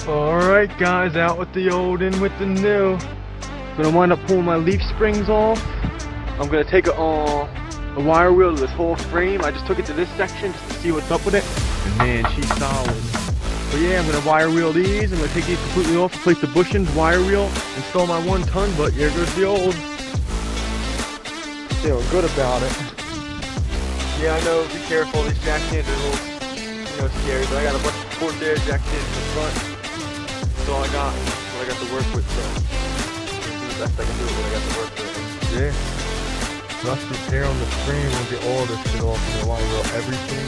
Alright guys, out with the old, in with the new. Gonna wind up pulling my leaf springs off. I'm gonna take a wire wheel to this whole frame. I just took it to this section just to see what's up with it. And man, she's solid. But yeah, I'm gonna wire wheel these. I'm gonna take these completely off, replace the bushings, wire wheel, install my 1 ton, but here goes the old. Feeling good about it. Yeah, I know, be careful, these jack stands are a little, scary, but I got a bunch of support there, jack stands in the front. That's all I got, what I got to work with, so I'm gonna do the best I can do with what I got to work with. Yeah. Rust repair on the frame, we'll get all this shit off, and I want to wheel everything.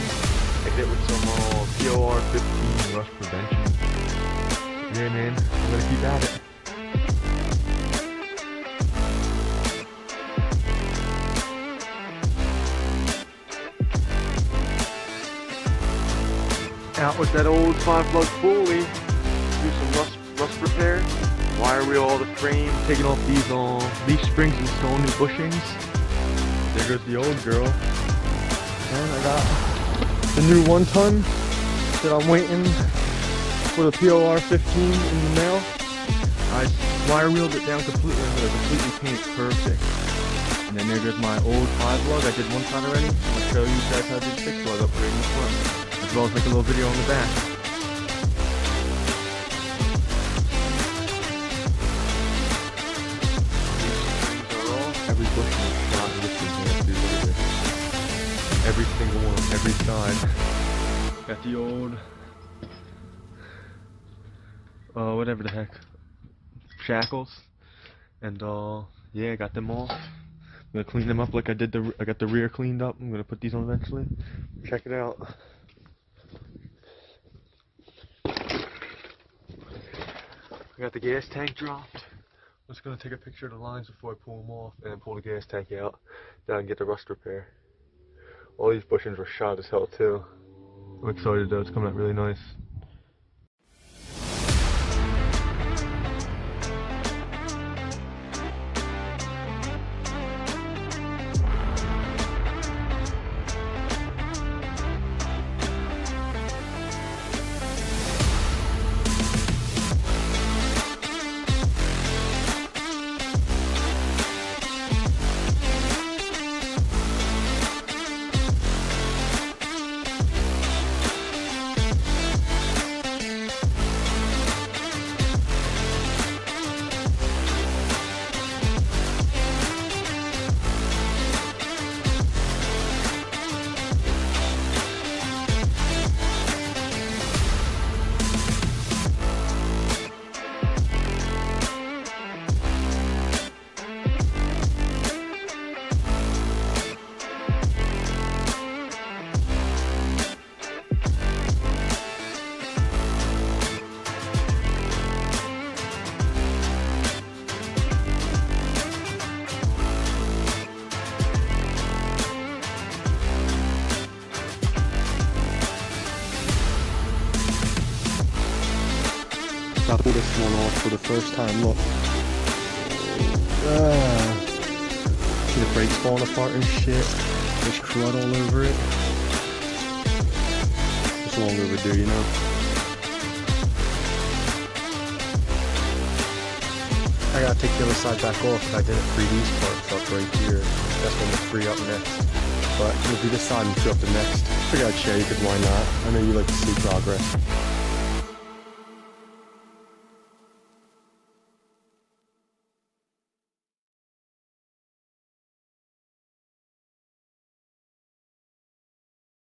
I did it with some POR 15 rust prevention. Yeah man, I'm gonna keep at it. Out with that old 5-plug pulley. Do some rust repair, wire wheel all the frame, taking off these leaf springs, installing new bushings. There goes the old girl. And I got the new 1 ton that I'm waiting for the POR 15 in the mail. I wire wheeled it down completely. I'm gonna completely paint it perfect. And then there goes my old 5-lug. I did 1 side already. I'm gonna show you guys how I did 6-lug upgrade in the front, as well as make a little video on the back. Every bushing is shot and lifted, man. Dude, look at this. Every single one, every side. Got the old, whatever the heck, shackles, and yeah, got them off. I'm gonna clean them up like I did I got the rear cleaned up. I'm gonna put these on eventually. Check it out. I got the gas tank dropped. I'm just gonna take a picture of the lines before I pull them off, and then pull the gas tank out. Then I can get the rust repair. All these bushings were shot as hell too. I'm excited though, it's coming out really nice. I pulled this one off for the first time, look. See the brakes falling apart and shit. There's crud all over it. It's long overdue, you know. I gotta take the other side back off because I didn't free these parts up right here. That's when we'll free up next. But we'll do this side and free up the next. Figured I'd share you, because why not? I know you like to see progress.